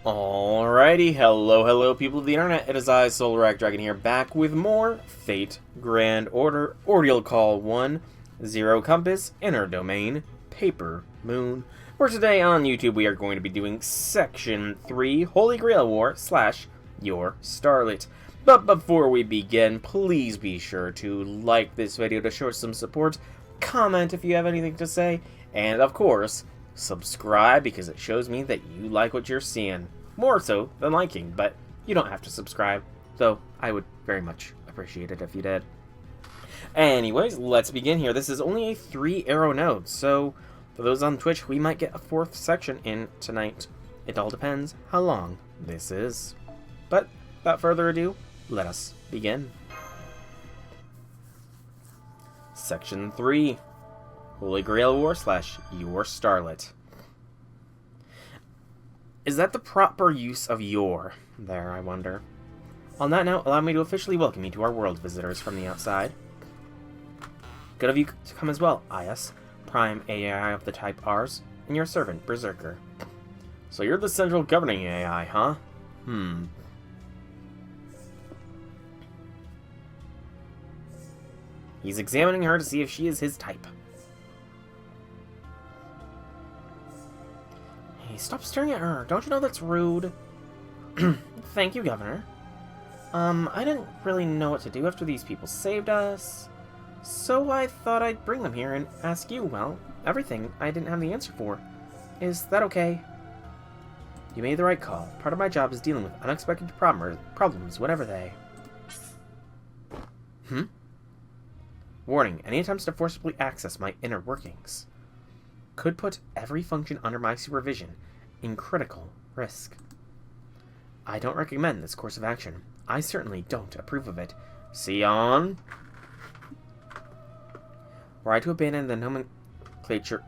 Alrighty, hello people of the internet, it is I, Solar Dragon here, back with more Fate Grand Order, Ordeal Call 1, Zero Compass, Inner Domain, Paper Moon, where today on YouTube we are going to be doing Section 3, Holy Grail War / Your Starlet. But before we begin, please be sure to like this video to show some support, comment if you have anything to say, and of course, subscribe because it shows me that you like what you're seeing. More so than liking, but you don't have to subscribe, though I would very much appreciate it if you did. Anyways, let's begin here. This is only a 3-arrow node, so for those on Twitch, we might get a 4th section in tonight. It all depends how long this is. But without further ado, let us begin. Section 3, Holy Grail War / Your Starlet. Is that the proper use of your there, I wonder? On that note, allow me to officially welcome you to our world, visitors from the outside. Good of you to come as well, IS, Prime AI of the type Rs, and your servant, Berserker. So you're the central governing AI, huh? He's examining her to see if she is his type. Hey, stop staring at her. Don't you know that's rude? Thank you, Governor. I didn't really know what to do after these people saved us. So I thought I'd bring them here and ask you, well, everything I didn't have the answer for. Is that okay? You made the right call. Part of my job is dealing with unexpected problems, whatever they... Warning, any attempts to forcibly access my inner workings could put every function under my supervision in critical risk. I don't recommend this course of action. I certainly don't approve of it. Sion? Were I to abandon the nomenclature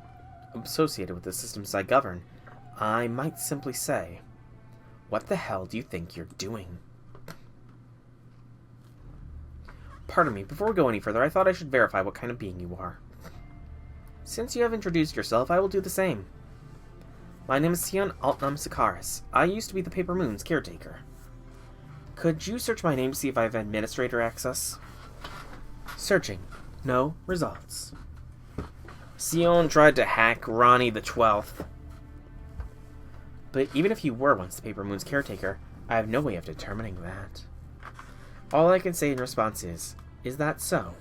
associated with the systems I govern, I might simply say, what the hell do you think you're doing? Pardon me, before we go any further, I thought I should verify what kind of being you are. Since you have introduced yourself, I will do the same. My name is Sion Altnam Sakaris. I used to be the Paper Moon's caretaker. Could you search my name to see if I have administrator access? Searching. No results. Sion tried to hack Ronnie the 12th. But even if you were once the Paper Moon's caretaker, I have no way of determining that. All I can say in response is that so?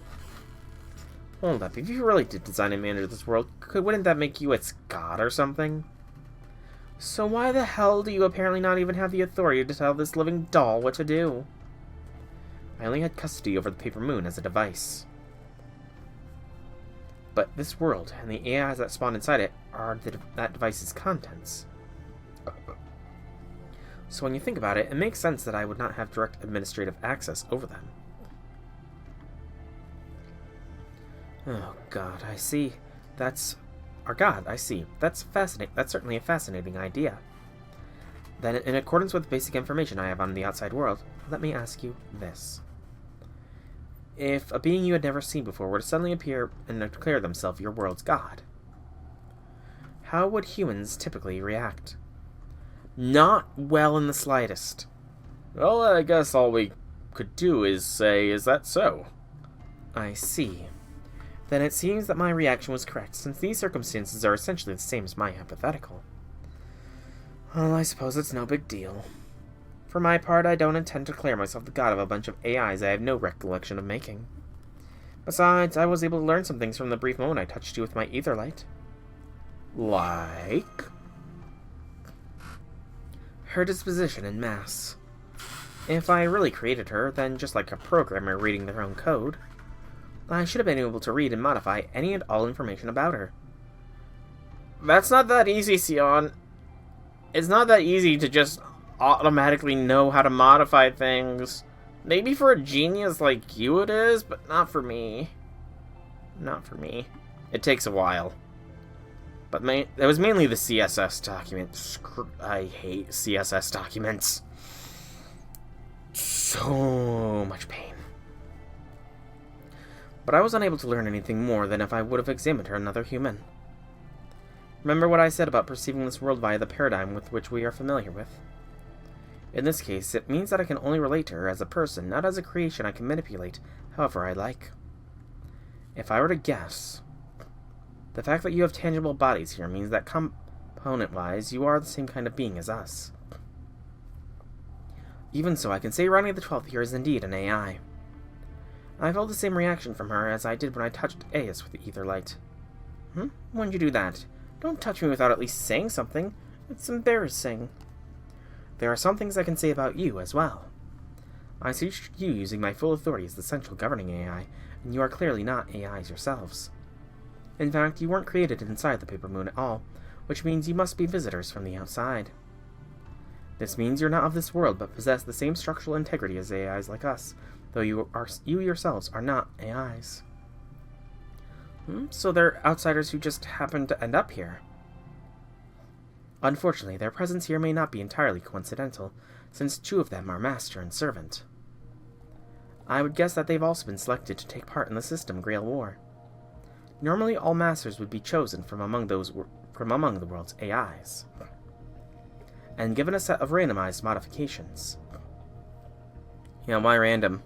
Hold up, if you really did design and manage this world, wouldn't that make you its god or something? So why the hell do you apparently not even have the authority to tell this living doll what to do? I only had custody over the Paper Moon as a device. But this world, and the AIs that spawn inside it, are that device's contents. So when you think about it, it makes sense that I would not have direct administrative access over them. Oh god, I see. That's... Or god, I see. That's fascinating. That's certainly a fascinating idea. Then, in accordance with basic information I have on the outside world, let me ask you this. If a being you had never seen before were to suddenly appear and declare themselves your world's god, how would humans typically react? Not well in the slightest. Well, I guess all we could do is say, is that so? I see. Then it seems that my reaction was correct, since these circumstances are essentially the same as my hypothetical. Well, I suppose it's no big deal. For my part, I don't intend to declare myself the god of a bunch of AIs I have no recollection of making. Besides, I was able to learn some things from the brief moment I touched you with my ether light. Like? Her disposition in mass. If I really created her, then just like a programmer reading their own code, I should have been able to read and modify any and all information about her. That's not that easy, Sion. It's not that easy to just automatically know how to modify things. Maybe for a genius like you it is, but not for me. Not for me. It takes a while. But it was mainly the CSS document. I hate CSS documents. So much pain. But I was unable to learn anything more than if I would have examined her another human. Remember what I said about perceiving this world via the paradigm with which we are familiar with? In this case, it means that I can only relate to her as a person, not as a creation I can manipulate however I like. If I were to guess, the fact that you have tangible bodies here means that component-wise, you are the same kind of being as us. Even so, I can say Ronnie the 12th here is indeed an AI. I felt the same reaction from her as I did when I touched Aeus with the ether light. When'd you do that? Don't touch me without at least saying something. It's embarrassing. There are some things I can say about you as well. I see you using my full authority as the central governing AI, and you are clearly not AIs yourselves. In fact, you weren't created inside the Paper Moon at all, which means you must be visitors from the outside. This means you're not of this world, but possess the same structural integrity as AIs like us, though you yourselves are not AIs. So they're outsiders who just happen to end up here. Unfortunately, their presence here may not be entirely coincidental, since 2 of them are master and servant. I would guess that they've also been selected to take part in the system Grail War. Normally, all masters would be chosen from among the world's AIs, and given a set of randomized modifications. Yeah, why random?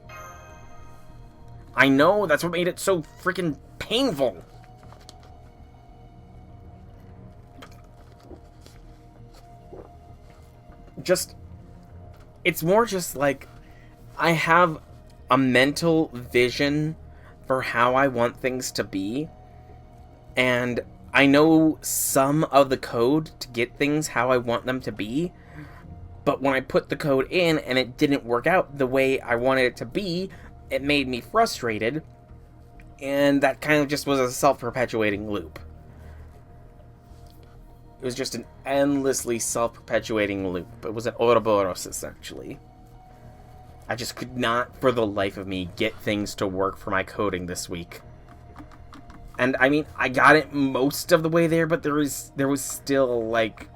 I know, that's what made it so freaking painful! It's more just like, I have a mental vision for how I want things to be, and I know some of the code to get things how I want them to be, but when I put the code in and it didn't work out the way I wanted it to be, it made me frustrated, and that kind of just was a self-perpetuating loop. It was just an endlessly self-perpetuating loop. It was an Ouroboros, essentially. I just could not, for the life of me, get things to work for my coding this week. And, I mean, I got it most of the way there, but there was still, like,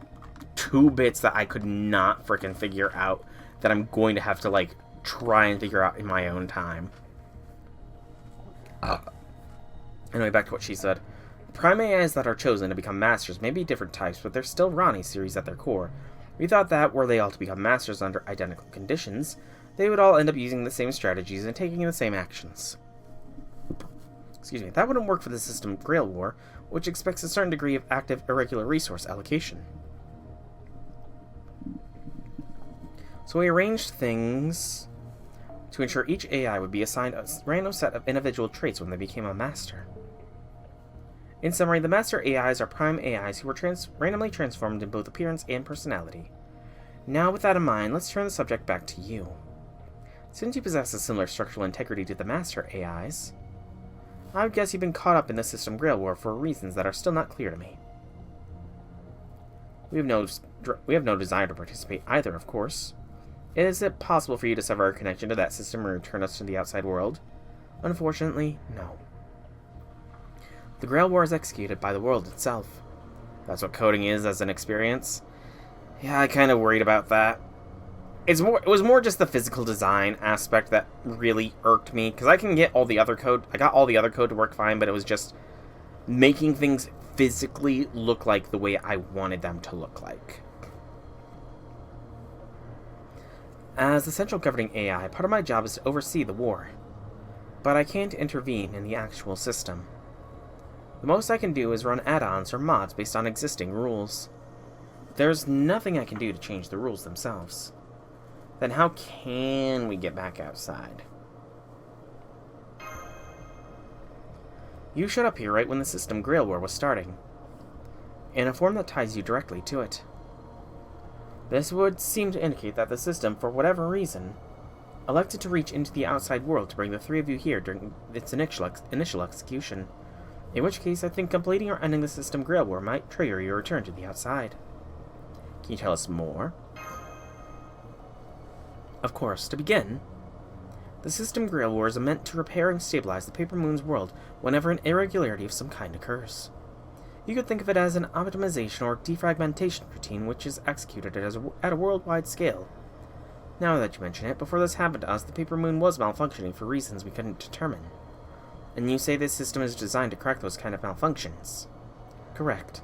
2 bits that I could not frickin' figure out that I'm going to have to, like, try and figure out in my own time. Anyway, back to what she said. Prime AIs that are chosen to become masters may be different types, but they're still Ronnie series at their core. We thought that, were they all to become masters under identical conditions, they would all end up using the same strategies and taking the same actions. Excuse me, that wouldn't work for the system Grail War, which expects a certain degree of active irregular resource allocation. So we arranged things to ensure each AI would be assigned a random set of individual traits when they became a master. In summary, the master AIs are prime AIs who were randomly transformed in both appearance and personality. Now, with that in mind, let's turn the subject back to you. Since you possess a similar structural integrity to the master AIs, I would guess you've been caught up in the system Grail War for reasons that are still not clear to me. We have no desire to participate either, of course. Is it possible for you to sever our connection to that system and return us to the outside world? Unfortunately, no. The Grail War is executed by the world itself. That's what coding is as an experience. Yeah, I kind of worried about that. It was more just the physical design aspect that really irked me, because I can get all the other code. I got all the other code to work fine, but it was just making things physically look like the way I wanted them to look like. As the central governing AI, part of my job is to oversee the war, but I can't intervene in the actual system. The most I can do is run add-ons or mods based on existing rules. There's nothing I can do to change the rules themselves. Then how can we get back outside? You showed up here right when the system Grail War was starting, in a form that ties you directly to it. This would seem to indicate that the system, for whatever reason, elected to reach into the outside world to bring the 3 of you here during its initial execution, in which case I think completing or ending the system Grail War might trigger your return to the outside. Can you tell us more? Of course, to begin, the system Grail War is meant to repair and stabilize the Paper Moon's world whenever an irregularity of some kind occurs. You could think of it as an optimization or defragmentation routine which is executed at a worldwide scale. Now that you mention it, before this happened to us, the Paper Moon was malfunctioning for reasons we couldn't determine. And you say this system is designed to correct those kind of malfunctions. Correct.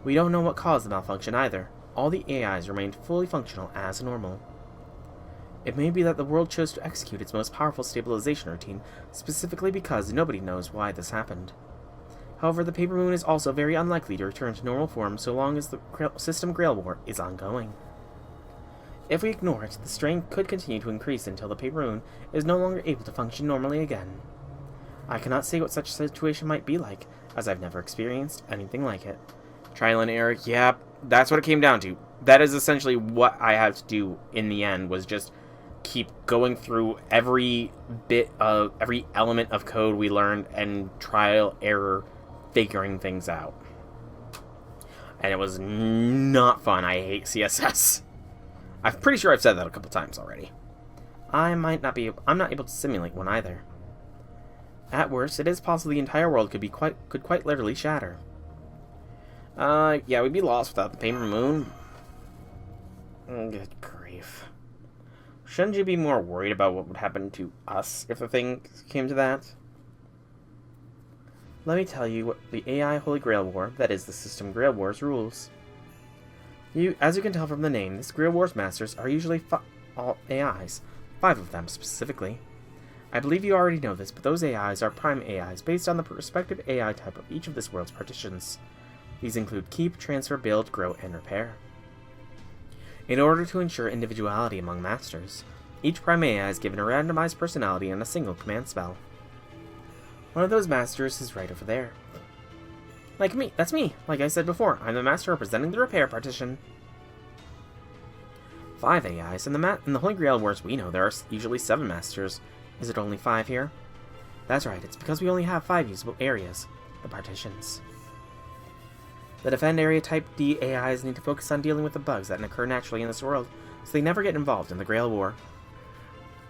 We don't know what caused the malfunction either. All the AIs remained fully functional as normal. It may be that the world chose to execute its most powerful stabilization routine specifically because nobody knows why this happened. However, the Paper Moon is also very unlikely to return to normal form so long as the system Grail War is ongoing. If we ignore it, the strain could continue to increase until the Paper Moon is no longer able to function normally again. I cannot say what such a situation might be like, as I've never experienced anything like it. Trial and error, yeah, that's what it came down to. That is essentially what I had to do in the end, was just keep going through every element of code we learned and trial, error, figuring things out. And it was not fun. I hate CSS. I'm pretty sure I've said that a couple times already. I'm not able to simulate one either. At worst, it is possible the entire world could quite literally shatter. Yeah, we'd be lost without the Paper Moon. Good grief. Shouldn't you be more worried about what would happen to us if the thing came to that? Let me tell you what the AI Holy Grail War, that is the system Grail Wars, rules. As you can tell from the name, this Grail Wars masters are usually all AIs, 5 of them specifically. I believe you already know this, but those AIs are prime AIs based on the respective AI type of each of this world's partitions. These include keep, transfer, build, grow, and repair. In order to ensure individuality among masters, each prime AI is given a randomized personality and a single command spell. One of those masters is right over there. Like me, that's me. Like I said before, I'm the master representing the repair partition. 5 AIs. In the Holy Grail Wars we know there are usually 7 masters. Is it only 5 here? That's right, it's because we only have 5 usable areas, the partitions. The defend area type D AIs need to focus on dealing with the bugs that occur naturally in this world, so they never get involved in the Grail War.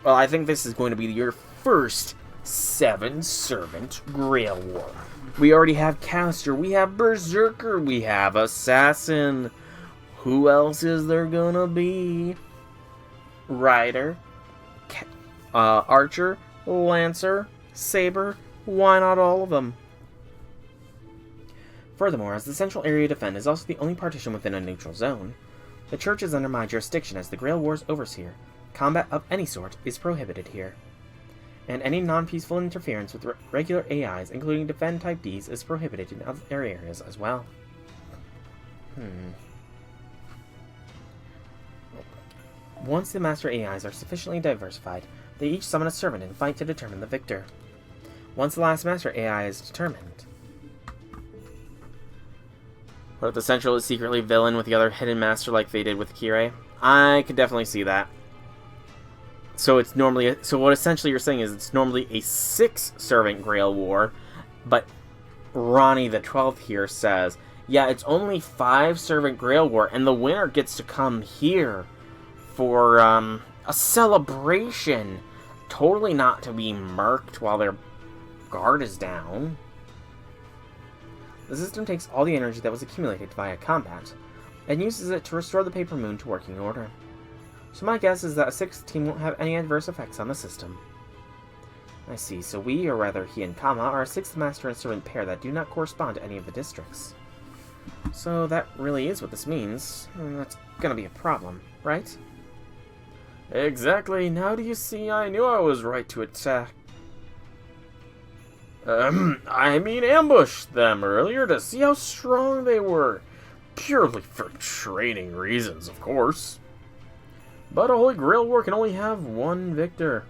Well, I think this is going to be your first 7-servant Grail War. We already have Caster, we have Berserker, we have Assassin. Who else is there gonna be? Rider, Archer, Lancer, Saber, why not all of them? Furthermore, as the central area defend is also the only partition within a neutral zone, the Church is under my jurisdiction as the Grail War's overseer. Combat of any sort is prohibited here. And any non-peaceful interference with regular AIs, including defend type Ds, is prohibited in other areas as well. Once the master AIs are sufficiently diversified, they each summon a servant and fight to determine the victor. Once the last master AI is determined... What if the central is secretly villain with the other hidden master like they did with Kirei? I could definitely see that. So it's normally... So what essentially you're saying is it's normally a 6-servant Grail War, but Ronnie the 12th here says, yeah, it's only 5-servant Grail War, and the winner gets to come here for a celebration. Totally not to be murked while their guard is down. The system takes all the energy that was accumulated via combat, and uses it to restore the Paper Moon to working order. So my guess is that a 6th team won't have any adverse effects on the system. I see, so we, or rather he and Kama, are a 6th master and servant pair that do not correspond to any of the districts. So that really is what this means, and that's gonna be a problem, right? Exactly, now do you see, I knew I was right to attack. Ambush them earlier to see how strong they were. Purely for training reasons, of course. But a Holy Grail War can only have one victor.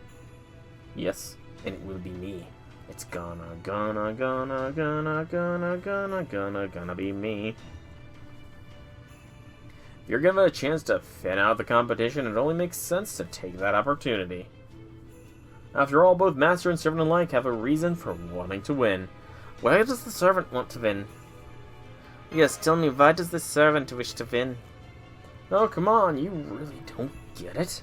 Yes, and it will be me. It's gonna be me. If you're given a chance to thin out the competition, it only makes sense to take that opportunity. After all, both master and servant alike have a reason for wanting to win. Why does the servant want to win? Yes, tell me, why does the servant wish to win? Oh, come on, you really don't get it?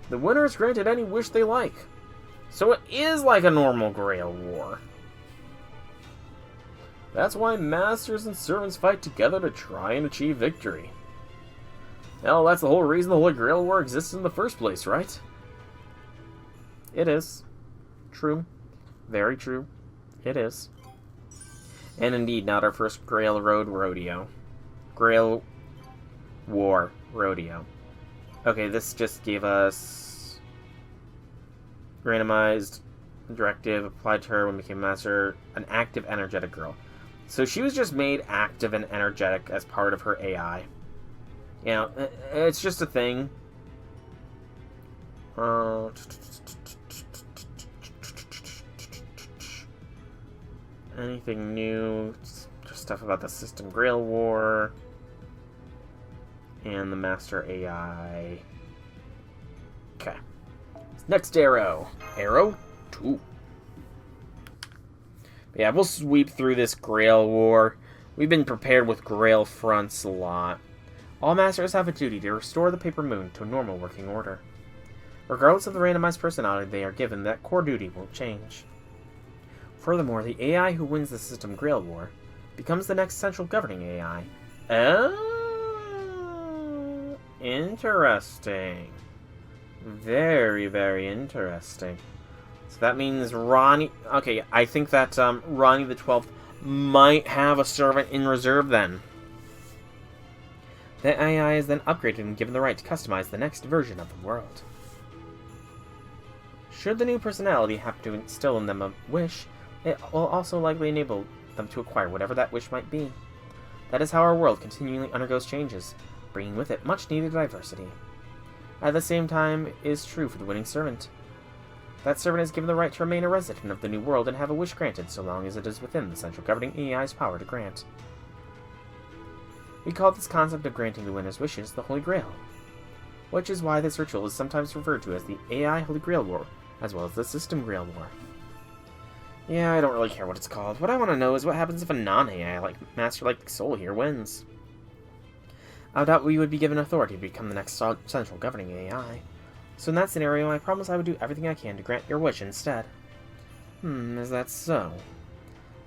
The winner is granted any wish they like. So it is like a normal Grail War. That's why masters and servants fight together to try and achieve victory. Hell, that's the whole reason the Holy Grail War exists in the first place, right? It is. True. Very true. It is. And indeed, not our first Grail Road Rodeo. Grail War Rodeo. Okay, this just gave us randomized directive applied to her when became master, an active, energetic girl. So she was just made active and energetic as part of her AI. You know, it's just a thing. Anything new? Just stuff about the System Grail War. And the Master AI. Okay. Next arrow. Arrow 2. Yeah, we'll sweep through this Grail War. We've been prepared with Grail fronts a lot. All Masters have a duty to restore the Paper Moon to a normal working order. Regardless of the randomized personality they are given, that core duty won't change. Furthermore, the AI who wins the System Grail War becomes the next central governing AI. Oh, interesting. Very, very interesting. So that means Ronnie... Okay, I think that Ronnie the 12th might have a servant in reserve then. The AI is then upgraded and given the right to customize the next version of the world. Should the new personality happen to instill in them a wish, it will also likely enable them to acquire whatever that wish might be. That is how our world continually undergoes changes, bringing with it much needed diversity. At the same time, it is true for the winning servant. That servant is given the right to remain a resident of the new world and have a wish granted so long as it is within the central governing AI's power to grant. We call this concept of granting the winner's wishes the Holy Grail, which is why this ritual is sometimes referred to as the AI Holy Grail War, as well as the System Grail War. Yeah, I don't really care what it's called. What I want to know is what happens if a non-AI, like Master like Soul here, wins. I doubt we would be given authority to become the next central governing AI. So in that scenario, I promise I would do everything I can to grant your wish instead. Is that so?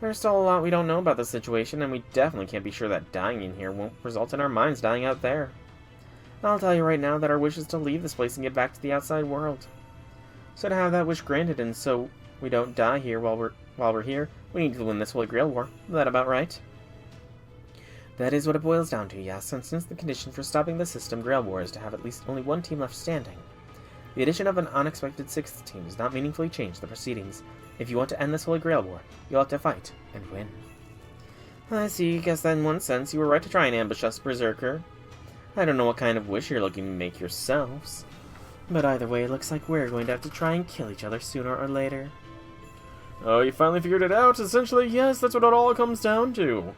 There's still a lot we don't know about the situation, and we definitely can't be sure that dying in here won't result in our minds dying out there. I'll tell you right now that our wish is to leave this place and get back to the outside world. So to have that wish granted, and so we don't die here while we're here, we need to win this Holy Grail War. Is that about right? That is what it boils down to, yes, and since the condition for stopping the System Grail War is to have at least only one team left standing, the addition of an unexpected sixth team does not meaningfully change the proceedings. If you want to end this Holy Grail War, you'll have to fight and win. I see, guess that in one sense you were right to try and ambush us, Berserker. I don't know what kind of wish you're looking to make yourselves, but either way, it looks like we're going to have to try and kill each other sooner or later. Oh, you finally figured it out? Essentially, yes, that's what it all comes down to.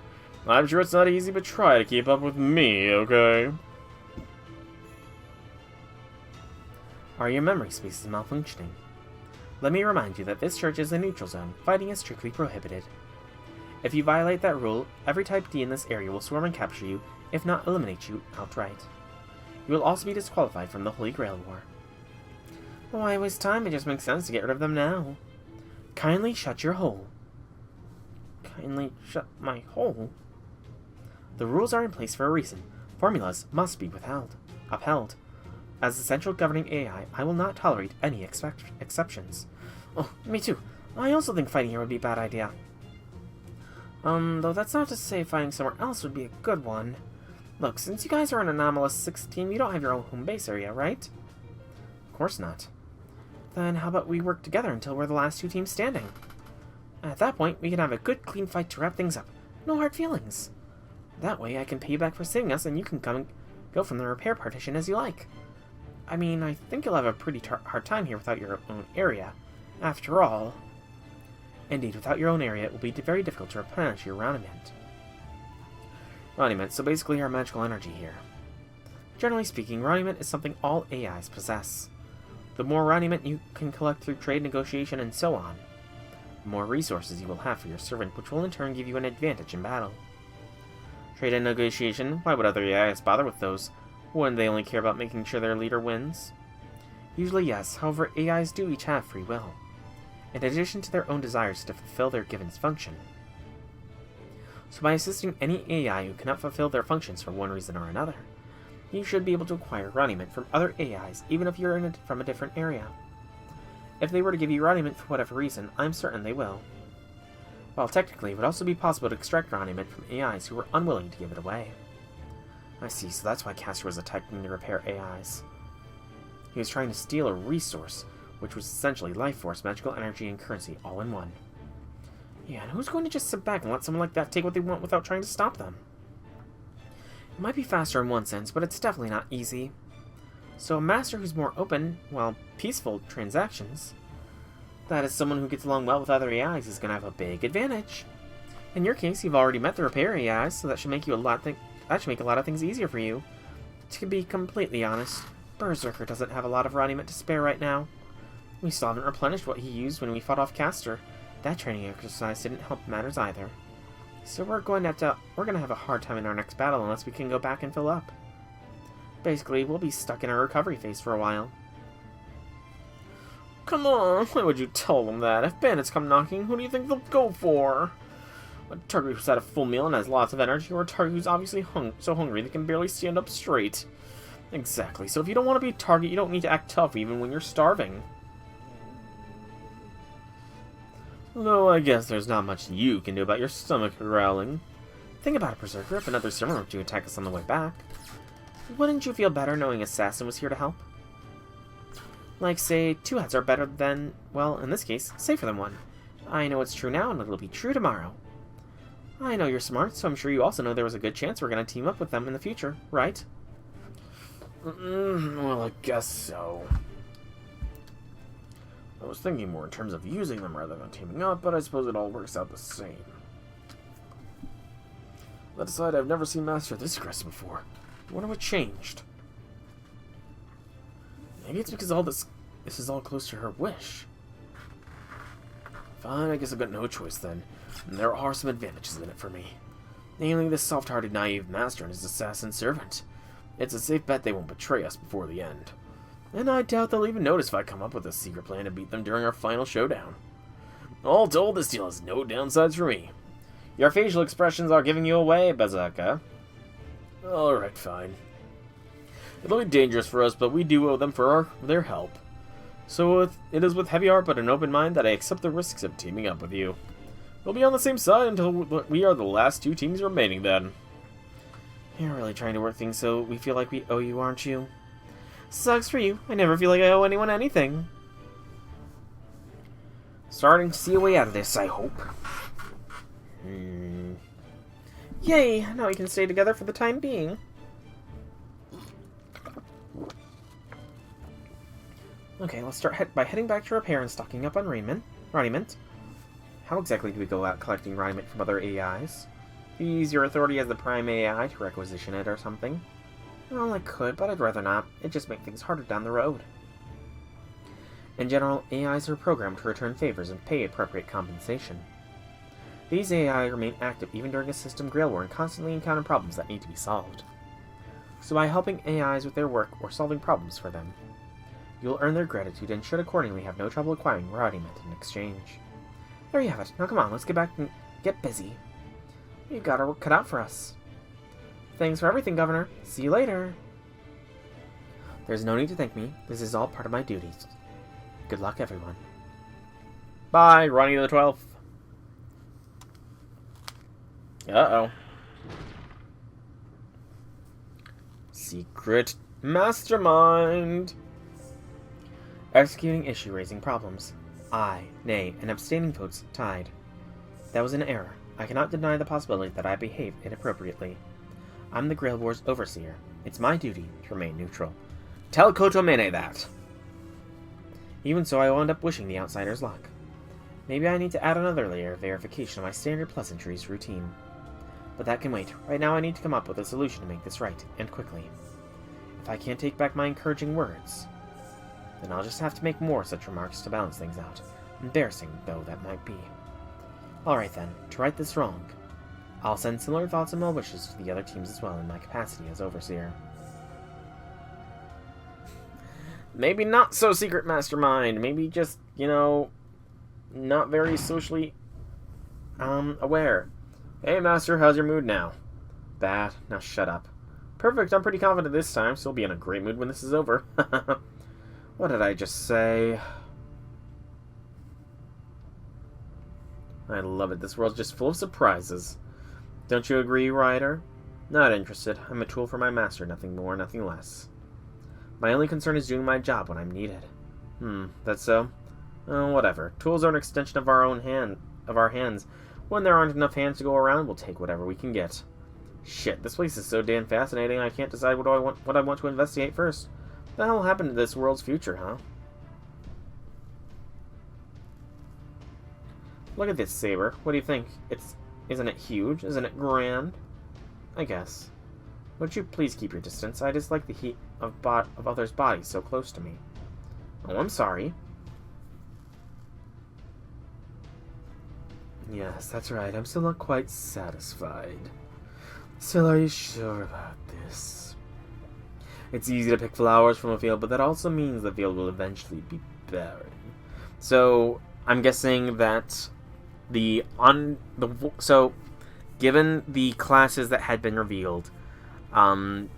I'm sure it's not easy, but try to keep up with me, okay? Are your memory spaces malfunctioning? Let me remind you that this church is a neutral zone. Fighting is strictly prohibited. If you violate that rule, every Type D in this area will swarm and capture you, if not eliminate you outright. You will also be disqualified from the Holy Grail War. Why waste time? It just makes sense to get rid of them now. Kindly shut your hole. Kindly shut my hole? The rules are in place for a reason. Formulas must be upheld. As the central governing AI, I will not tolerate any exceptions. Oh, me too. I also think fighting here would be a bad idea. Though that's not to say fighting somewhere else would be a good one. Look, since you guys are an anomalous 6th team, you don't have your own home base area, right? Of course not. Then how about we work together until we're the last 2 teams standing? At that point, we can have a good, clean fight to wrap things up. No hard feelings. That way, I can pay you back for saving us, and you can come and go from the repair partition as you like. I mean, I think you'll have a pretty hard time here without your own area. After all... Indeed, without your own area, it will be very difficult to replenish your Roniment. Roniment, so basically our magical energy here. Generally speaking, Roniment is something all AIs possess. The more Roniment you can collect through trade, negotiation, and so on, the more resources you will have for your servant, which will in turn give you an advantage in battle. Trade and negotiation, why would other AIs bother with those? Wouldn't they only care about making sure their leader wins? Usually yes, however AIs do each have free will, in addition to their own desires to fulfill their given function. So by assisting any AI who cannot fulfill their functions for one reason or another, you should be able to acquire Roniment from other AIs, even if you're from a different area. If they were to give you Roniment for whatever reason, I'm certain they will. While technically, it would also be possible to extract Roniment from AIs who were unwilling to give it away. I see, so that's why Castor was attacking to repair AIs. He was trying to steal a resource, which was essentially life force, magical energy, and currency all in one. Yeah, and who's going to just sit back and let someone like that take what they want without trying to stop them? It might be faster in one sense, but it's definitely not easy. So a master who's more open, well, peaceful transactions, that is someone who gets along well with other AIs, is going to have a big advantage. In your case, you've already met the repair AIs, so that should make a lot of things easier for you. To be completely honest, Berserker doesn't have a lot of Rodiment to spare right now. We still haven't replenished what he used when we fought off Caster. That training exercise didn't help matters either. So we're going to have a hard time in our next battle unless we can go back and fill up. Basically, we'll be stuck in a recovery phase for a while. Come on, why would you tell them that? If bandits come knocking, who do you think they'll go for? A target who's had a full meal and has lots of energy, or a target who's obviously so hungry they can barely stand up straight? Exactly, so if you don't want to be a target, you don't need to act tough even when you're starving. Though I guess there's not much you can do about your stomach growling. Think about it, Berserker, if another servant were to attack us on the way back. Wouldn't you feel better knowing Assassin was here to help? Like, say, two heads are better than, well, in this case, safer than one. I know it's true now, and it'll be true tomorrow. I know you're smart, so I'm sure you also know there was a good chance we're going to team up with them in the future, right? Well, I guess so. I was thinking more in terms of using them rather than teaming up, but I suppose it all works out the same. That aside, I've never seen Master this aggressive before. I wonder what changed. Maybe it's because this is all close to her wish. Fine, I guess I've got no choice then. And there are some advantages in it for me. Namely, this soft-hearted, naive master and his assassin servant. It's a safe bet they won't betray us before the end. And I doubt they'll even notice if I come up with a secret plan to beat them during our final showdown. All told, this deal has no downsides for me. Your facial expressions are giving you away, Berserker. Alright, fine. It'll be dangerous for us, but we do owe them for their help. So it is with heavy heart but an open mind that I accept the risks of teaming up with you. We'll be on the same side until we are the last two teams remaining then. You're really trying to work things so we feel like we owe you, aren't you? Sucks for you. I never feel like I owe anyone anything. Starting to see a way out of this, I hope. Yay! Now we can stay together for the time being. Okay, let's start by heading back to repair and stocking up on Rodiment. How exactly do we go out collecting Rodiment from other AIs? Do you use your authority as the prime AI to requisition it or something? Well, I could, but I'd rather not. It'd just make things harder down the road. In general, AIs are programmed to return favors and pay appropriate compensation. These AI remain active even during a system grail war and constantly encounter problems that need to be solved. So by helping AIs with their work or solving problems for them, you'll earn their gratitude and should accordingly have no trouble acquiring Rodiment in exchange. There you have it. Now come on, let's get back and get busy. You've got our work cut out for us. Thanks for everything, Governor. See you later. There's no need to thank me. This is all part of my duties. Good luck, everyone. Bye, Ronnie the 12th. Uh-oh. Secret mastermind. Executing issue raising problems. Aye, nay, and abstaining votes tied. That was an error. I cannot deny the possibility that I behaved inappropriately. I'm the Grail War's overseer. It's my duty to remain neutral. Tell Kotomene that. Even so, I wound up wishing the outsiders luck. Maybe I need to add another layer of verification of my standard pleasantries routine. But that can wait. Right now I need to come up with a solution to make this right, and quickly. If I can't take back my encouraging words, then I'll just have to make more such remarks to balance things out. Embarrassing though that might be. Alright then, to right this wrong, I'll send similar thoughts and well wishes to the other teams as well in my capacity as overseer. Maybe not so secret mastermind, maybe just, you know, not very socially aware. Hey master, how's your mood now? Bad. Now shut up. Perfect, I'm pretty confident this time, so you'll be in a great mood when this is over. What did I just say? I love it, this world's just full of surprises. Don't you agree, Ryder? Not interested. I'm a tool for my master, nothing more, nothing less. My only concern is doing my job when I'm needed. That's so? Whatever. Tools are an extension of our hands. When there aren't enough hands to go around, we'll take whatever we can get. Shit, this place is so damn fascinating, I can't decide what I want to investigate first. What the hell happened to this world's future, huh? Look at this saber. What do you think? Isn't it huge? Isn't it grand? I guess. Would you please keep your distance? I dislike the heat of others' bodies so close to me. Oh, I'm sorry. Yes, that's right. I'm still not quite satisfied. Still, are you sure about this? It's easy to pick flowers from a field, but that also means the field will eventually be barren. So, I'm guessing that given the classes that had been revealed,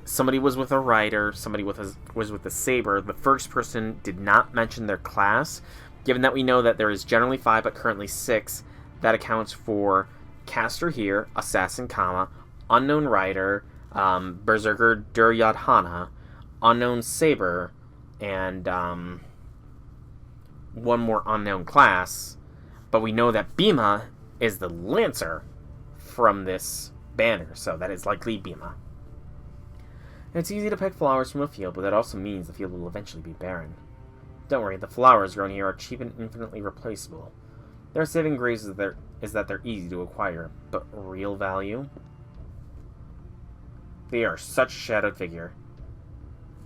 somebody was with a rider, somebody was with a saber. The first person did not mention their class. Given that we know that there is generally 5, but currently 6, that accounts for caster here, assassin, unknown rider, berserker Duryodhana, unknown saber, and one more unknown class. But we know that Bhima is the lancer from this banner, so that is likely Bhima. It's easy to pick flowers from a field, but that also means the field will eventually be barren. Don't worry, the flowers grown here are cheap and infinitely replaceable. Their saving grace is that they're easy to acquire, but real value? They are such a shadowed figure.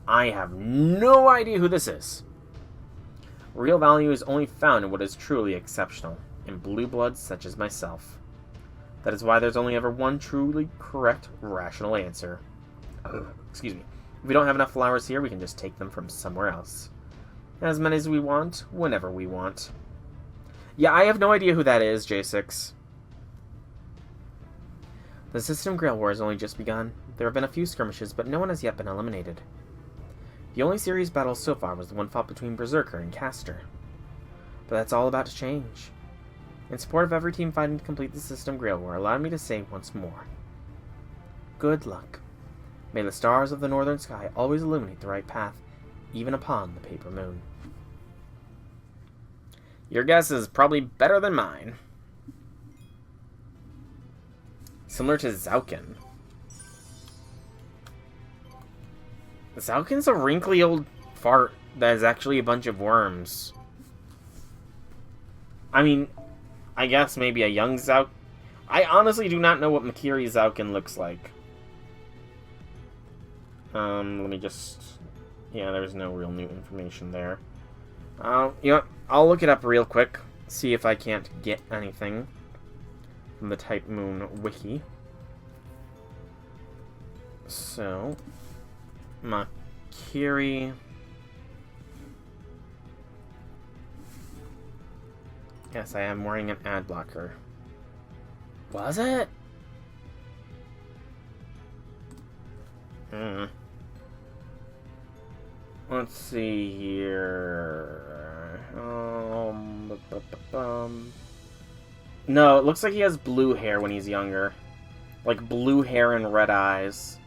I have no idea who this is. Real value is only found in what is truly exceptional, in blue bloods such as myself. That is why there's only ever one truly correct, rational answer. Excuse me. If we don't have enough flowers here, we can just take them from somewhere else. As many as we want, whenever we want. Yeah, I have no idea who that is, J6. The System Grail War has only just begun. There have been a few skirmishes, but no one has yet been eliminated. The only serious battle so far was the one fought between Berserker and Caster. But that's all about to change. In support of every team fighting to complete the System Grail War, allow me to say once more. Good luck. May the stars of the northern sky always illuminate the right path, even upon the paper moon. Your guess is probably better than mine. Similar to Zaukin. Zaukin's a wrinkly old fart that is actually a bunch of worms. I mean, I guess maybe a young Zaukin. I honestly do not know what Makiri Zaukin looks like. Let me just... Yeah, there's no real new information there. You know what? I'll look it up real quick. See if I can't get anything from the Type Moon wiki. So... Makiri... Yes, I am wearing an ad blocker. Was it? Let's see here. No, it looks like he has blue hair when he's younger. Like blue hair and red eyes.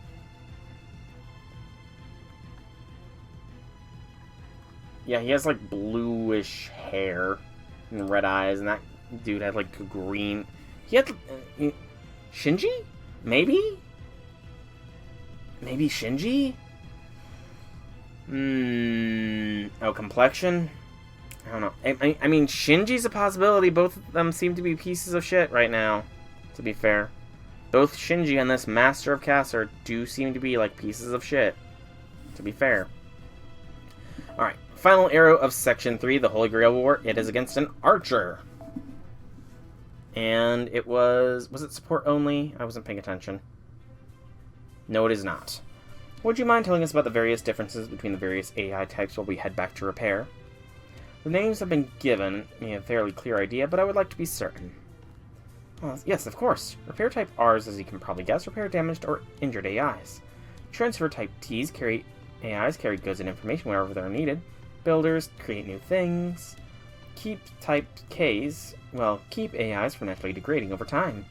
Yeah, he has like bluish hair and red eyes, and that dude had like a green... He had... Shinji? Maybe? Maybe Shinji? Oh, complexion? I don't know. I mean, Shinji's a possibility. Both of them seem to be pieces of shit right now, to be fair. Both Shinji and this Master of Caster do seem to be like pieces of shit, to be fair. Alright, final arrow of Section 3, the Holy Grail War. It is against an archer. And it was it support only? I wasn't paying attention. No, it is not. Would you mind telling us about the various differences between the various AI types while we head back to repair? The names have been given me a fairly clear idea, but I would like to be certain. Yes, of course. Repair type Rs, as you can probably guess, repair damaged or injured AIs. Transfer type Ts carry goods and information wherever they're needed. Builders create new things. Keep type Ks, keep AIs from naturally degrading over time.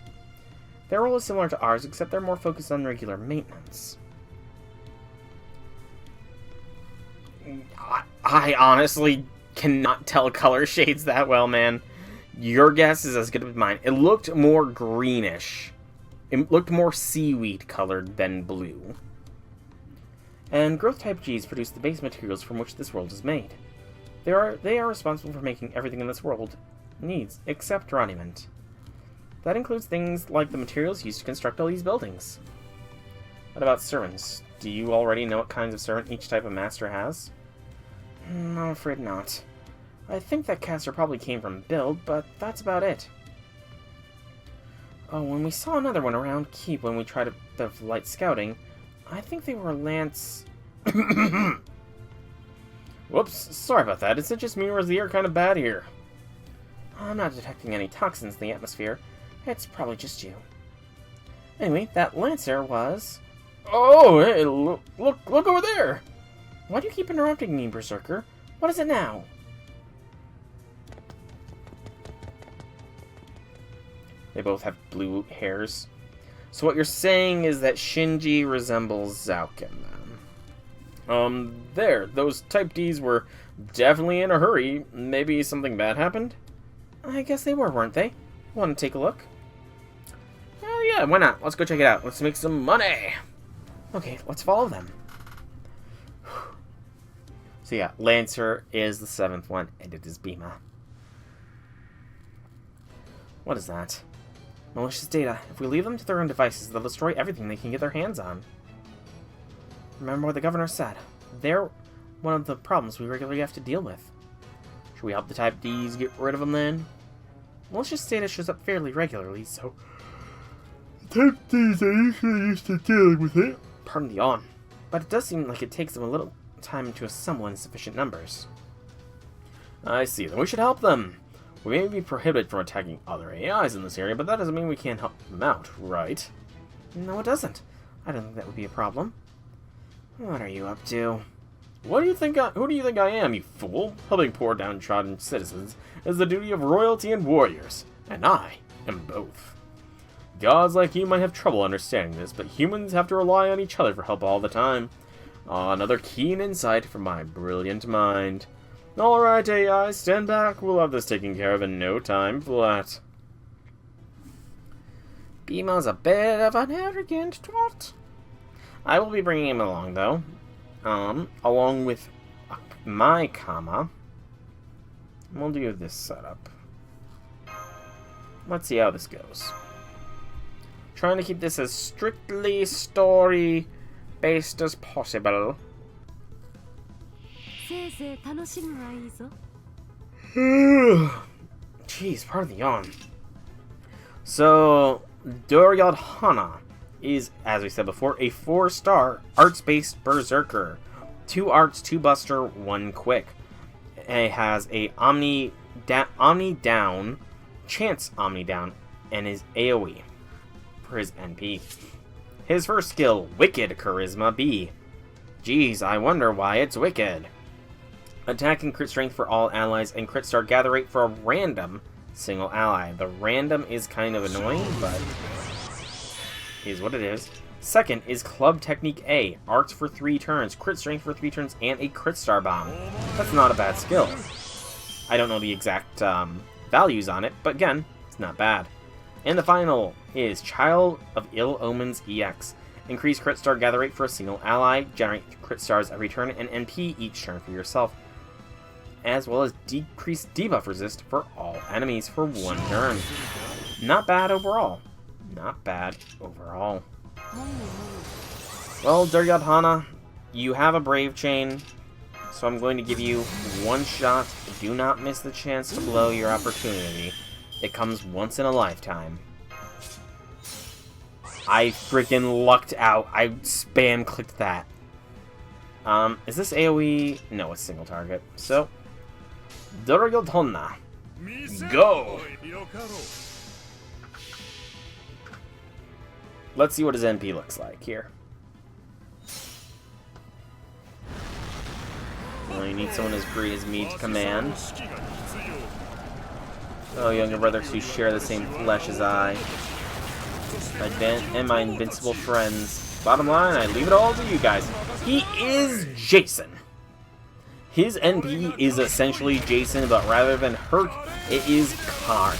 Their role is similar to ours, except they're more focused on regular maintenance. I honestly cannot tell color shades that well, man. Your guess is as good as mine. It looked more greenish. It looked more seaweed colored than blue. And growth type Gs produce the base materials from which this world is made. They are responsible for making everything in this world needs, except Rodiment. That includes things like the materials used to construct all these buildings. What about servants? Do you already know what kinds of servant each type of master has? I'm afraid not. I think that caster probably came from Build, but that's about it. Oh, when we saw another one around Keep when we tried a bit of light scouting, I think they were Lance... Whoops, sorry about that. Is it just me or is the air kind of bad here? I'm not detecting any toxins in the atmosphere. It's probably just you. Anyway, that Lancer was... Oh, hey, look over there! Why do you keep interrupting me, Berserker? What is it now? They both have blue hairs. So what you're saying is that Shinji resembles Zouken, then. There. Those Type Ds were definitely in a hurry. Maybe something bad happened? I guess they were, weren't they? Want to take a look? Oh yeah, why not? Let's go check it out. Let's make some money! Okay, let's follow them. So yeah, Lancer is the 7th one, and it is Bima. What is that? Malicious data. If we leave them to their own devices, they'll destroy everything they can get their hands on. Remember what the governor said. They're one of the problems we regularly have to deal with. Should we help the Type Ds get rid of them then? Malicious data shows up fairly regularly, so... Type Ds are usually used to dealing with it. Pardon the yawn. But it does seem like it takes them a little time to assemble in sufficient numbers. I see. Then we should help them. We may be prohibited from attacking other AIs in this area, but that doesn't mean we can't help them out, right? No, it doesn't. I don't think that would be a problem. What are you up to? What do you think? Who do you think I am, you fool? Helping poor downtrodden citizens is the duty of royalty and warriors, and I am both. Gods like you might have trouble understanding this, but humans have to rely on each other for help all the time. Another keen insight from my brilliant mind. Alright, AI, stand back. We'll have this taken care of in no time flat. Bima's a bit of an arrogant twat. I will be bringing him along, though. Along with my Kama. We'll do this setup. Let's see how this goes. Trying to keep this as strictly story-based as possible. Jeez, pardon the yawn. So, Duryodhana is, as we said before, a 4-star arts-based berserker. 2 arts, 2 buster, 1 quick. It has a Omni down, chance Omni down, and is AoE for his NP. His first skill, Wicked Charisma B. Geez, I wonder why it's wicked. Attack and crit strength for all allies, and crit star gather rate for a random single ally. The random is kind of annoying, but is what it is. Second is Club Technique A. Arts for 3 turns, crit strength for 3 turns, and a crit star bomb. That's not a bad skill. I don't know the exact values on it, but again, it's not bad. And the final is Child of Ill Omens EX. Increase crit star gather rate for a single ally, generate crit stars every turn, and NP each turn for yourself. As well as decrease debuff resist for all enemies for 1 turn. Not bad overall. Not bad overall. Well, Duryodhana, you have a Brave Chain, so I'm going to give you 1 shot. Do not miss the chance to blow your opportunity. It comes once in a lifetime. I freaking lucked out. I spam clicked that. Is this AoE? No, it's single target. So, Duryodhana, go! Let's see what his NP looks like here. Well, you need someone as great as me to command. Oh, younger brothers who share the same flesh as I. And my invincible friends. Bottom line, I leave it all to you guys. He is Jason. His NP is essentially Jason, but rather than Herc, it is Karn.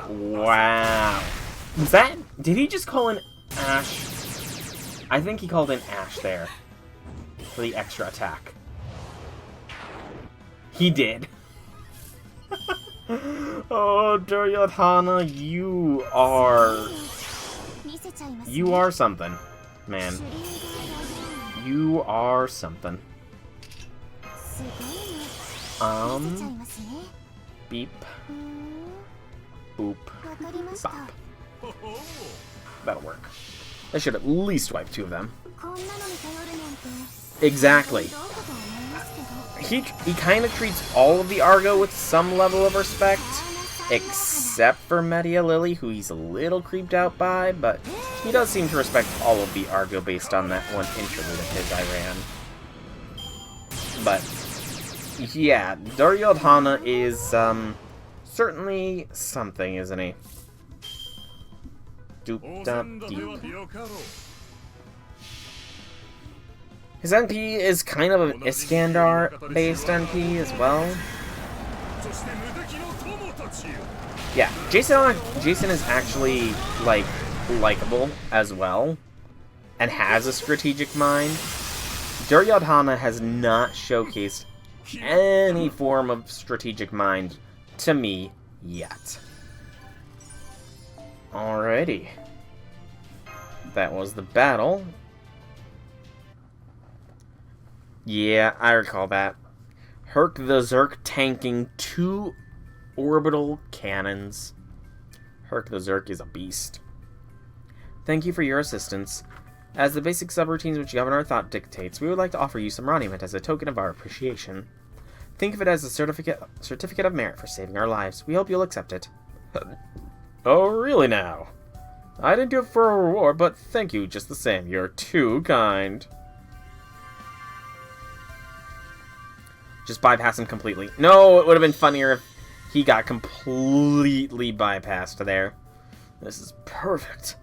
Wow. Was that... Did he just call in Ash? I think he called in Ash there. For the extra attack. He did. Oh, Duryodhana, you are... You are something, man. You are something. Beep. Boop. Bop. That'll work. I should at least wipe 2 of them. Exactly. He kind of treats all of the Argo with some level of respect, except for Media Lily, who he's a little creeped out by, but he does seem to respect all of the Argo based on that one interlude of his I ran. But, yeah, Duryodhana is, certainly something, isn't he? Doop-dop-deep. His NP is kind of an Iskandar-based NP as well. Yeah, Jason is actually, like, likable as well, and has a strategic mind. Duryodhana has not showcased any form of strategic mind to me yet. Alrighty. That was the battle. Yeah, I recall that. Herc the Zerk tanking 2 orbital cannons. Herc the Zerk is a beast. Thank you for your assistance. As the basic subroutines which govern our thought dictates, we would like to offer you some raiment as a token of our appreciation. Think of it as a certificate of merit for saving our lives. We hope you'll accept it. Oh, really now? I didn't do it for a reward, but thank you just the same. You're too kind. Just bypass him completely. No, it would have been funnier if he got completely bypassed there. This is perfect.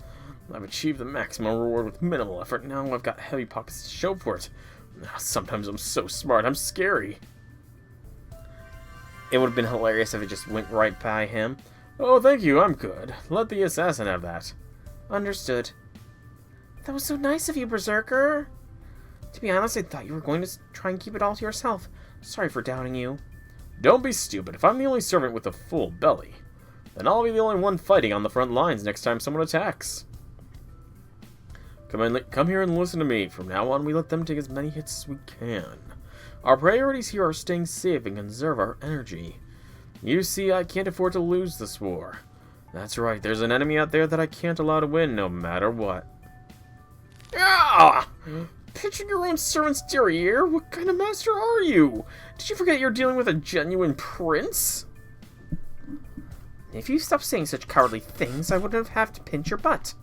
I've achieved the maximum reward with minimal effort. Now I've got heavy pockets to show for it. Sometimes I'm so smart, I'm scary. It would have been hilarious if it just went right by him. Oh, thank you, I'm good. Let the assassin have that. Understood. That was so nice of you, Berserker. To be honest, I thought you were going to try and keep it all to yourself. Sorry for doubting you. Don't be stupid. If I'm the only servant with a full belly, then I'll be the only one fighting on the front lines next time someone attacks. Come here and listen to me. From now on, we let them take as many hits as we can. Our priorities here are staying safe and conserve our energy. You see, I can't afford to lose this war. That's right, there's an enemy out there that I can't allow to win no matter what. Ah! Pitching your own servant's derriere? What kind of master are you? Did you forget you're dealing with a genuine prince? If you stopped saying such cowardly things, I wouldn't have to pinch your butt.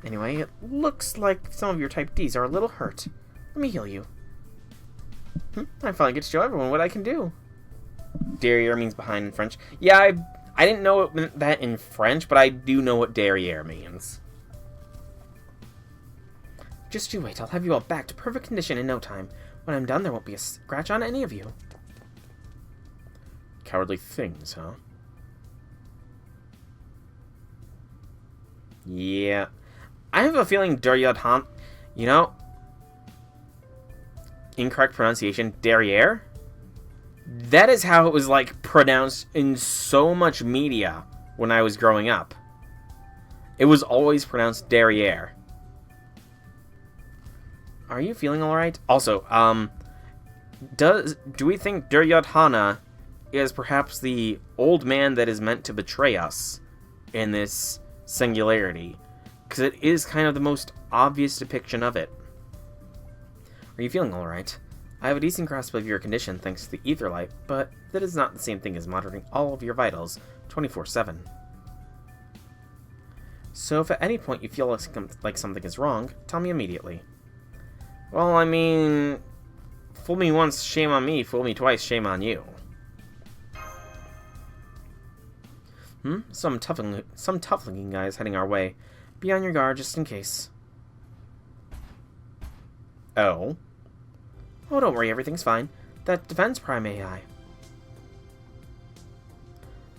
Anyway, it looks like some of your type Ds are a little hurt. Let me heal you. I finally get to show everyone what I can do. Derriere means behind in French. Yeah, I didn't know it meant that in French, but I do know what derriere means. Just you wait, I'll have you all back to perfect condition in no time. When I'm done, there won't be a scratch on any of you. Cowardly things, huh? Yeah. I have a feeling Duryodhana, you know, incorrect pronunciation, derriere? That is how it was, like, pronounced in so much media when I was growing up. It was always pronounced derriere. Are you feeling alright? Also, do we think Duryodhana is perhaps the old man that is meant to betray us in this singularity? Because it is kind of the most obvious depiction of it. Are you feeling alright? I have a decent grasp of your condition thanks to the ether light, but that is not the same thing as monitoring all of your vitals 24/7. So if at any point you feel like something is wrong, tell me immediately. Well, I mean, fool me once, shame on me. Fool me twice, shame on you. Some tough-looking guys heading our way. Be on your guard just in case. Oh. Oh, don't worry, everything's fine. That defends Prime AI.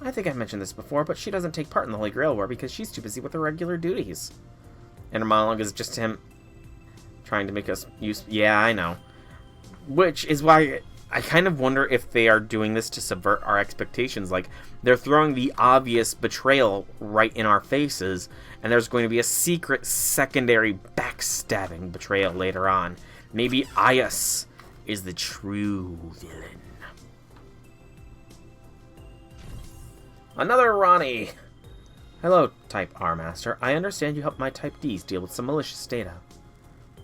I think I've mentioned this before, but she doesn't take part in the Holy Grail War because she's too busy with her regular duties. And her monologue is just him trying to make us use... Yeah, I know. Which is why I kind of wonder if they are doing this to subvert our expectations. Like, they're throwing the obvious betrayal right in our faces, and there's going to be a secret secondary backstabbing betrayal later on. Maybe Ayas is the true villain. Another Ronnie! Hello, Type R Master. I understand you helped my Type Ds deal with some malicious data.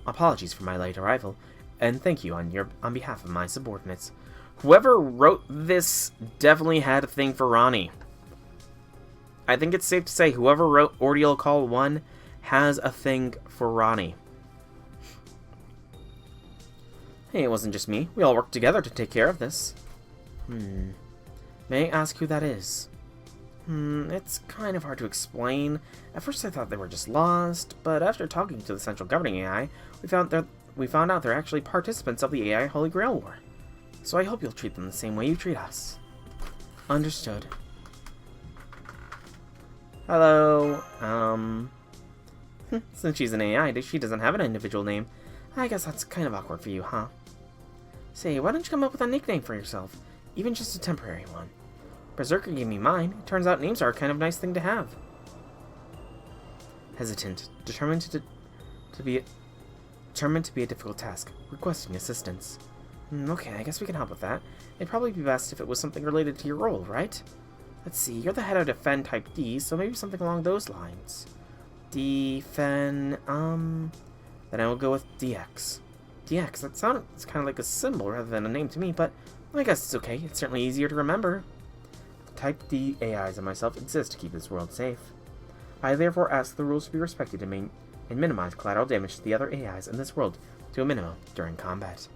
Apologies for my late arrival, and thank you on behalf of my subordinates. Whoever wrote this definitely had a thing for Ronnie. I think it's safe to say whoever wrote Ordeal Call 1 has a thing for Ronnie. Hey, it wasn't just me. We all worked together to take care of this. May I ask who that is? It's kind of hard to explain. At first I thought they were just lost, but after talking to the central governing AI, we found out they're actually participants of the AI Holy Grail War. So I hope you'll treat them the same way you treat us. Understood. Hello, since she's an AI, she doesn't have an individual name. I guess that's kind of awkward for you, huh? Say, why don't you come up with a nickname for yourself? Even just a temporary one. Berserker gave me mine. It turns out names are a kind of nice thing to have. Hesitant, determined to be a difficult task, requesting assistance. Okay, I guess we can help with that. It'd probably be best if it was something related to your role, right? Let's see, you're the head of Defend Type D, so maybe something along those lines. Defend, then I will go with DX. DX, that sounds kind of like a symbol rather than a name to me, but I guess it's okay. It's certainly easier to remember. Type D AIs and myself exist to keep this world safe. I therefore ask the rules to be respected and minimize collateral damage to the other AIs in this world to a minimum during combat.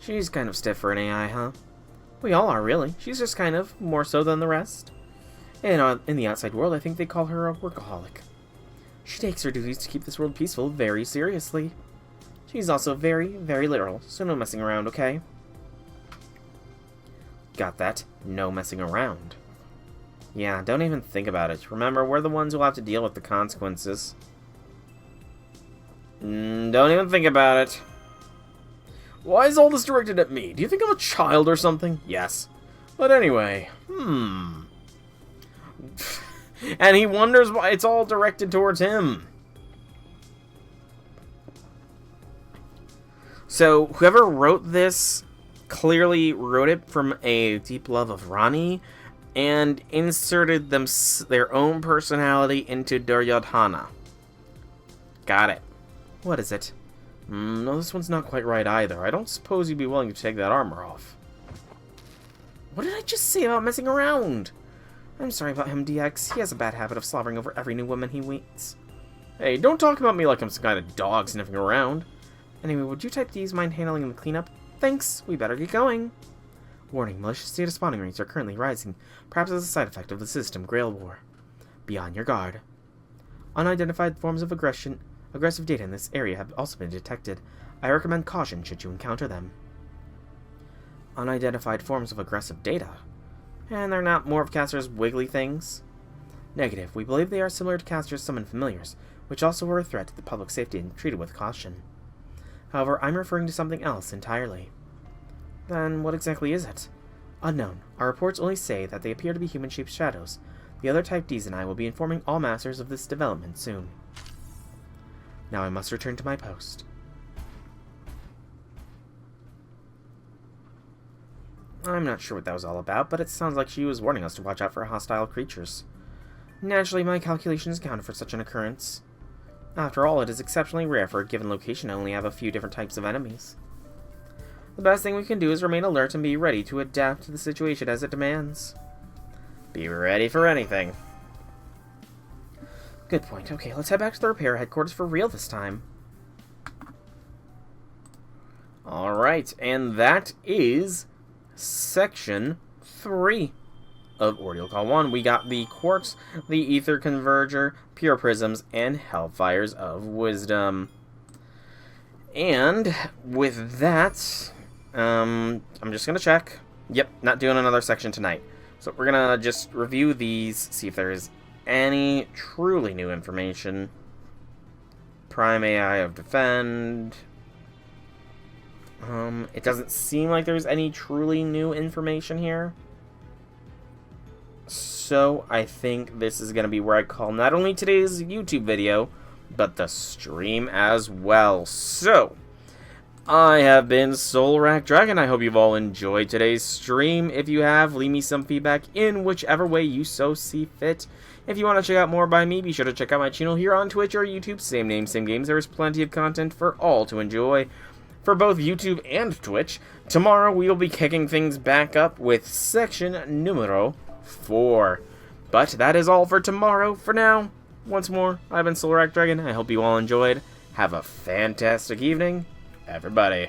She's kind of stiff for an AI, huh? We all are, really. She's just kind of more so than the rest. And in the outside world, I think they call her a workaholic. She takes her duties to keep this world peaceful very seriously. She's also very, very literal, so no messing around, okay? Got that? No messing around. Yeah, don't even think about it. Remember, we're the ones who'll have to deal with the consequences. Don't even think about it. Why is all this directed at me? Do you think I'm a child or something? Yes. But anyway, And he wonders why it's all directed towards him. So, whoever wrote this clearly wrote it from a deep love of Ronnie and inserted their own personality into Duryodhana. Got it. What is it? No, this one's not quite right either. I don't suppose you'd be willing to take that armor off. What did I just say about messing around? I'm sorry about him, DX. He has a bad habit of slobbering over every new woman he meets. Hey, don't talk about me like I'm some kind of dog sniffing around. Anyway, would you Type D's mind handling the cleanup? Thanks, we better get going. Warning, malicious data spawning rates are currently rising, perhaps as a side effect of the system Grail War. Be on your guard. Unidentified forms of aggressive data in this area have also been detected. I recommend caution should you encounter them. Unidentified forms of aggressive data? And they're not Morphcaster's wiggly things? Negative, we believe they are similar to Caster's summoned familiars, which also were a threat to the public safety and treated with caution. However, I'm referring to something else entirely. Then what exactly is it? Unknown. Our reports only say that they appear to be human-shaped shadows. The other Type Ds and I will be informing all masters of this development soon. Now I must return to my post. I'm not sure what that was all about, but it sounds like she was warning us to watch out for hostile creatures. Naturally, my calculations accounted for such an occurrence. After all, it is exceptionally rare for a given location to only have a few different types of enemies. The best thing we can do is remain alert and be ready to adapt to the situation as it demands. Be ready for anything. Good point. Okay, let's head back to the repair headquarters for real this time. Alright, and that is Section 3 of Ordeal Call 1. We got the Quartz, the Ether Converger, Pure Prisms, and Hellfires of Wisdom. And with that, I'm just going to check. Yep, not doing another section tonight. So we're going to just review these, see if there is any truly new information. Prime AI of Defend. It doesn't seem like there's any truly new information here. So I think this is going to be where I call not only today's YouTube video, but the stream as well. So, I have been Soulrack Dragon. I hope you've all enjoyed today's stream. If you have, leave me some feedback in whichever way you so see fit. If you want to check out more by me, be sure to check out my channel here on Twitch or YouTube. Same name, same games. There is plenty of content for all to enjoy for both YouTube and Twitch. Tomorrow we will be kicking things back up with section numero 4. But that is all for tomorrow. For now, once more, I've been Soulrack Dragon. I hope you all enjoyed. Have a fantastic evening, everybody.